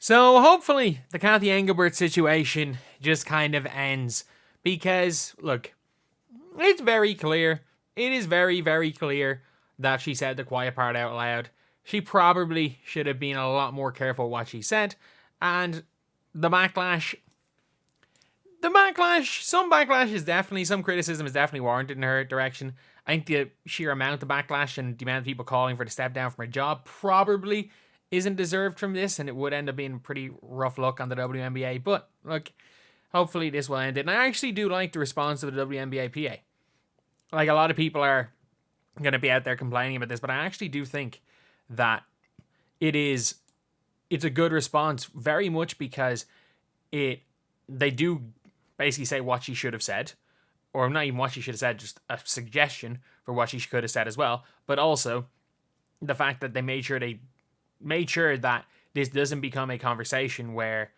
So hopefully the Cathy Engelbert situation just kind of ends because, look, it's very clear. It is very, very clear that she said the quiet part out loud. She probably should have been a lot more careful what she said. And the backlash, some criticism is definitely warranted in her direction. I think the sheer amount of backlash and the amount of people calling for to step down from her job probably isn't deserved from this, and it would end up being a pretty rough look on the WNBA. But look, hopefully this will end it. And I actually do like the response of the WNBPA. Like, a lot of people are going to be out there complaining about this, but I actually do think that it's a good response, very much because they do basically say what she should have said, or not even what she should have said, just a suggestion for what she could have said as well. But also the fact that they made sure that this doesn't become a conversation where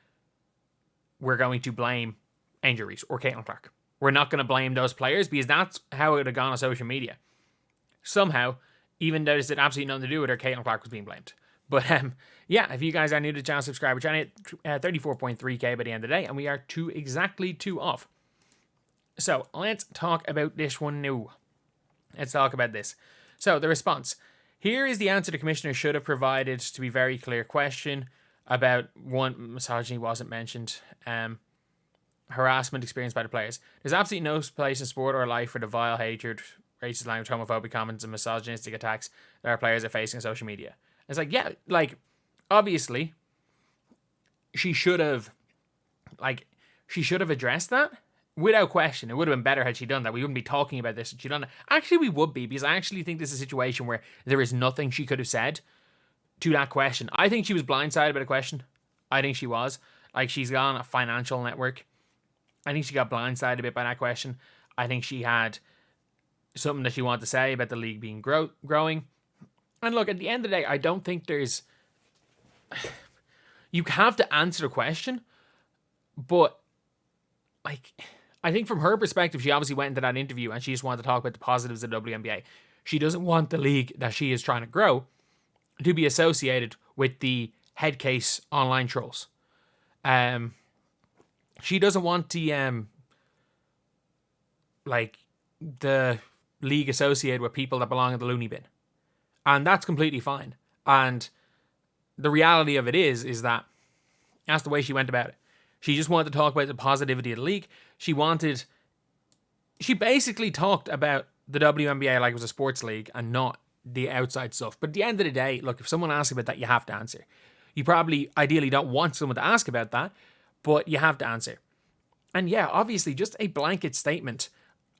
we're going to blame Angel Reese or Caitlin Clark. We're not going to blame those players because that's how it would have gone on social media. Somehow, even though this had absolutely nothing to do with her, Caitlin Clark was being blamed. But yeah, if you guys are new to the channel, subscribe. We're trying to 34.3k by the end of the day, and we are exactly two off. So let's talk about this one now. Let's talk about this. So the response. Here is the answer the commissioner should have provided, to be very clear. Question about one, misogyny wasn't mentioned. Harassment experienced by the players. There's absolutely no place in sport or life for the vile hatred, racist language, homophobic comments, and misogynistic attacks that our players are facing on social media. It's like, yeah, like, obviously, she should have addressed that without question. It would have been better had she done that. We wouldn't be talking about this had she done that. Actually, we would be, because I actually think this is a situation where there is nothing she could have said to that question. I think she was blindsided by the question. I think she was. Like, she's on a financial network. I think she got blindsided a bit by that question. I think she had something that she wanted to say about the league being growing. And look, at the end of the day, I don't think there's... You have to answer the question, but, like, I think from her perspective, she obviously went into that interview and she just wanted to talk about the positives of the WNBA. She doesn't want the league that she is trying to grow to be associated with the head case online trolls. She doesn't want the the league associated with people that belong in the loony bin. And that's completely fine. And the reality of it is that that's the way she went about it. She just wanted to talk about the positivity of the league. She basically talked about the WNBA like it was a sports league and not the outside stuff. But at the end of the day, look, if someone asks about that, you have to answer. You probably ideally don't want someone to ask about that, but you have to answer. And yeah, obviously, just a blanket statement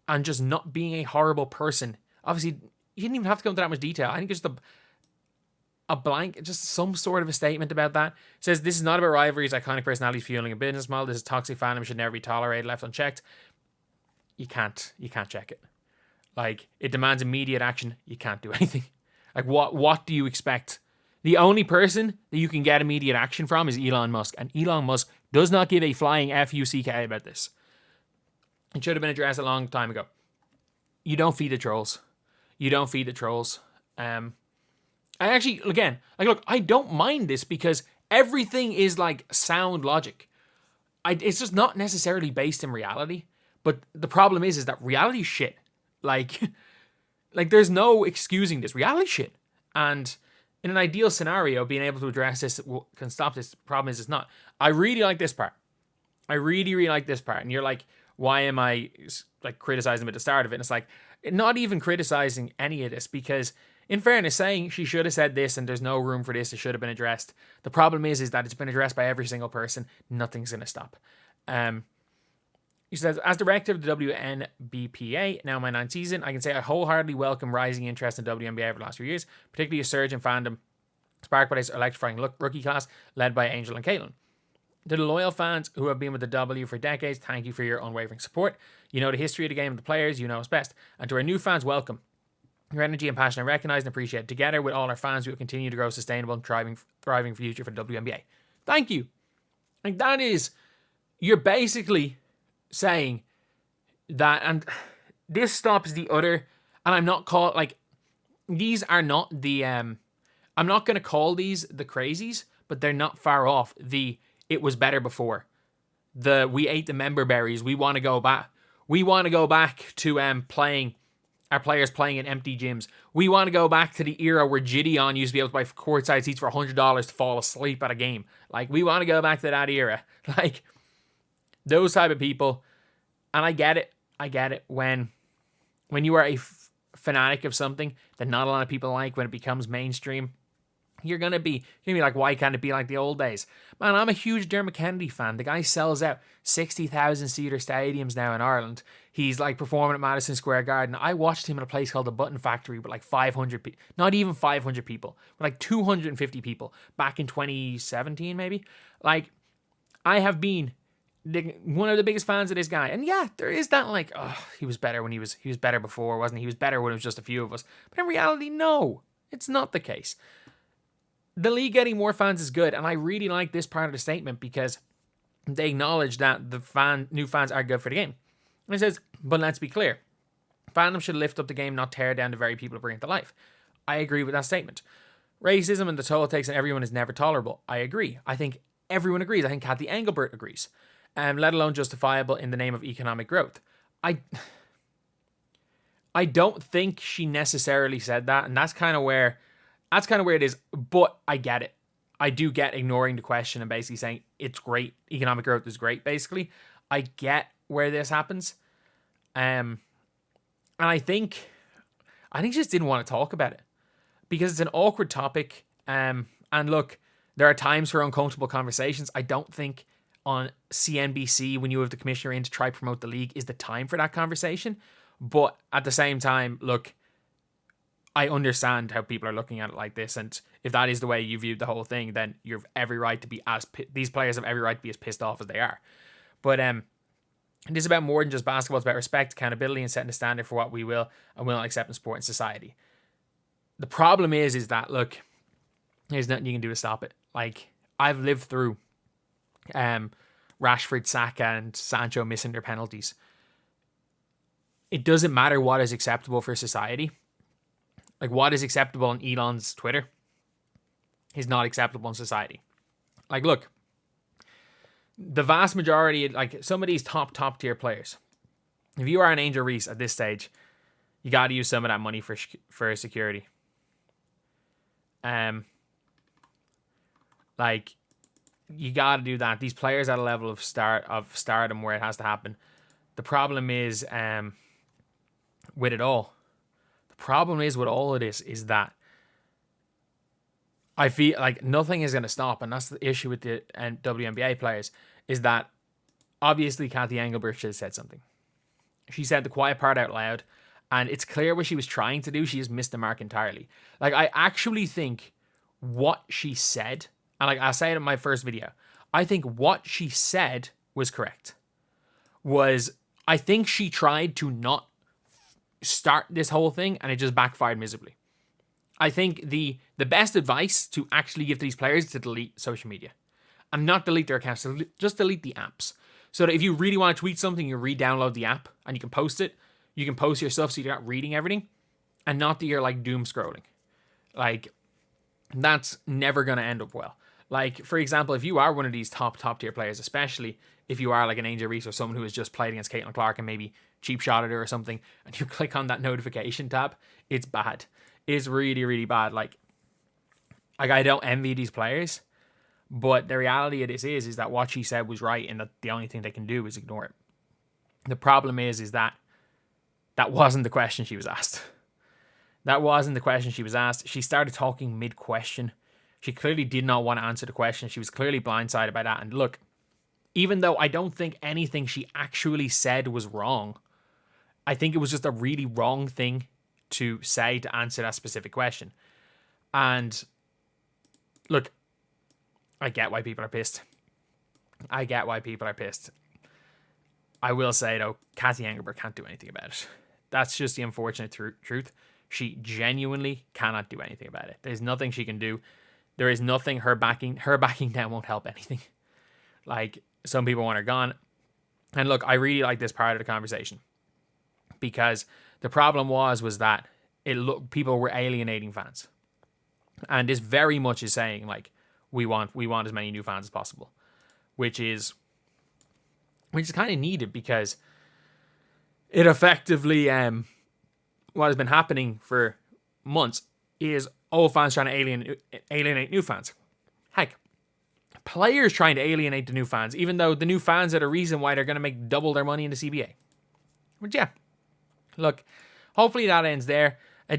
and just not being a horrible person. Obviously, you didn't even have to go into that much detail. I think it's just a blank, just some sort of a statement about that. It says, this is not about rivalries, iconic personalities fueling a business model. This is toxic fandom, should never be tolerated, left unchecked. You can't check it. Like, it demands immediate action. You can't do anything. Like, what do you expect? The only person that you can get immediate action from is Elon Musk. And Elon Musk does not give a flying F-U-C-K about this. It should have been addressed a long time ago. You don't feed the trolls. You don't feed the trolls. I actually, again, like, look, I don't mind this because everything is like sound logic. It's just not necessarily based in reality. But the problem is that reality shit. Like there's no excusing this. Reality shit. And in an ideal scenario, being able to address this can stop this. The problem is it's not. I really like this part. I really, really like this part. And you're like, why am I like criticizing them at the start of it? And it's like, not even criticizing any of this, because in fairness, saying she should have said this and there's no room for this, it should have been addressed. The problem is that it's been addressed by every single person. Nothing's going to stop. He says, as director of the WNBPA, now my 9th season, I can say I wholeheartedly welcome rising interest in WNBA over the last few years, particularly a surge in fandom sparked by this electrifying rookie class led by Angel and Caitlin. To the loyal fans who have been with the W for decades, thank you for your unwavering support. You know the history of the game and the players, you know us best. And to our new fans, welcome. Your energy and passion are recognized and appreciated. Together with all our fans, we will continue to grow a sustainable and thriving future for the WNBA. Thank you. And that is, you're basically saying that, and this stops the other, and I'm not these are not the, I'm not going to call these the crazies, but they're not far off it was better before. We ate the member berries. We want to go back. We want to go back to playing our players playing in empty gyms. We want to go back to the era where Gideon used to be able to buy courtside seats for $100 to fall asleep at a game. Like, we want to go back to that era. Like, those type of people. And I get it. I get it. When you are a fanatic of something that not a lot of people like, when it becomes mainstream, you're gonna be like, why can't it be like the old days? Man, I'm a huge Dermot Kennedy fan. The guy sells out 60,000 seater stadiums now in Ireland. He's like performing at Madison Square Garden. I watched him at a place called the Button Factory with like 500 people, not even 500 people, with like 250 people back in 2017 maybe. Like, I have been one of the biggest fans of this guy. And yeah, there is that like, oh, he was better when he was better before, wasn't he? He was better when it was just a few of us. But in reality, no, it's not the case. The league getting more fans is good, and I really like this part of the statement because they acknowledge that the new fans are good for the game. And it says, but let's be clear, fandom should lift up the game, not tear down the very people who bring it to life. I agree with that statement. Racism and the toll it takes on everyone is never tolerable. I agree. I think everyone agrees. I think Cathy Engelbert agrees. Let alone justifiable in the name of economic growth. I don't think she necessarily said that, and that's kind of where it is, but I get it. I do get ignoring the question and basically saying it's great, economic growth is great, basically. I get where this happens. And I think she just didn't want to talk about it because it's an awkward topic. And look, there are times for uncomfortable conversations. I don't think on CNBC, when you have the commissioner in to try promote the league, is the time for that conversation. But at the same time, look, I understand how people are looking at it like this, and if that is the way you viewed the whole thing, then you have every right to be these players have every right to be as pissed off as they are. But this is about more than just basketball. It's about respect, accountability, and setting the standard for what we will and will not accept in sport and society. The problem is that, look, there's nothing you can do to stop it. Like, I've lived through Rashford, Saka, and Sancho missing their penalties. It doesn't matter what is acceptable for society. Like, what is acceptable on Elon's Twitter is not acceptable in society. Like, look, the vast majority, like some of these top tier players, if you are an Angel Reese at this stage, you got to use some of that money for security. Like, you got to do that. These players at a level of stardom where it has to happen. The problem is with it all. Problem is with all of this is that I feel like nothing is going to stop, and that's the issue with the WNBA players, is that obviously Cathy Engelbert should have said something. She said the quiet part out loud, and it's clear what she was trying to do. She has missed the mark entirely. Like, I actually think what she said, and like I say it in my first video, I think what she said was correct. I think she tried to not start this whole thing, and it just backfired miserably. I think the best advice to actually give to these players is to delete social media. And not delete their accounts, just delete the apps. So that if you really want to tweet something, you re-download the app and you can post it. You can post your stuff so you're not reading everything. And not that you're like doom scrolling. Like, that's never going to end up well. Like, for example, if you are one of these top tier players, especially if you are like an Angel Reese or someone who has just played against Caitlin Clark and maybe cheap shotted her or something, and you click on that notification tab, it's bad. It's really, really bad. Like I don't envy these players, but the reality of this is that what she said was right, and that the only thing they can do is ignore it. The problem is that wasn't the question she was asked. That wasn't the question she was asked. She started talking mid-question. She clearly did not want to answer the question. She was clearly blindsided by that. And look, even though I don't think anything she actually said was wrong, I think it was just a really wrong thing to say to answer that specific question. And look, I get why people are pissed. I will say, though, Cathy Engelbert can't do anything about it. That's just the unfortunate truth. She genuinely cannot do anything about it. There's nothing she can do. There is nothing her backing down won't help anything. Like, some people want her gone. And look, I really like this part of the conversation, because the problem was that people were alienating fans. And this very much is saying, like, we want as many new fans as possible, which is kind of needed because it effectively what has been happening for months is old fans trying to alienate new fans. Heck, players trying to alienate the new fans, even though the new fans are the reason why they're going to make double their money in the CBA. But yeah, look, hopefully that ends there. A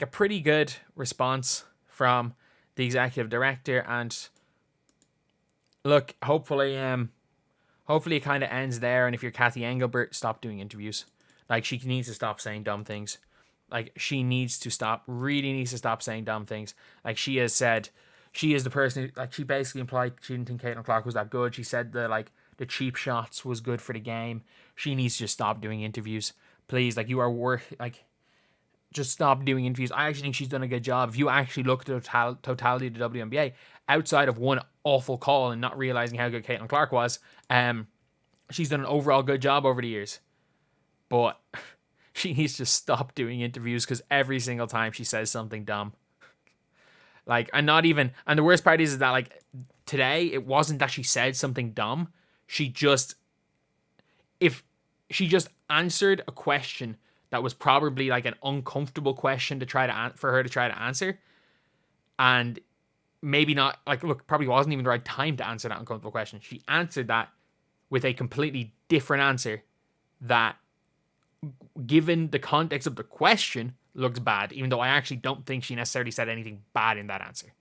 pretty good response from the executive director, and look, hopefully it kind of ends there. And if you're Cathy Engelbert, stop doing interviews. Like, she needs to stop saying dumb things. Like, she really needs to stop saying dumb things. Like, she has said, she is the person who, like, she basically implied she didn't think Caitlin Clark was that good. She said the cheap shots was good for the game. She needs to just stop doing interviews. Please, like, you are worth, like, just stop doing interviews. I actually think she's done a good job. If you actually look at the totality of the WNBA, outside of one awful call and not realizing how good Caitlin Clark was, she's done an overall good job over the years. But she needs to stop doing interviews because every single time she says something dumb. Like, and the worst part is that, like, today, it wasn't that she said something dumb. If she just answered a question that was probably like an uncomfortable question for her to try to answer, and maybe not, like, look, probably wasn't even the right time to answer that uncomfortable question. She answered that with a completely different answer that, given the context of the question, looks bad, even though I actually don't think she necessarily said anything bad in that answer.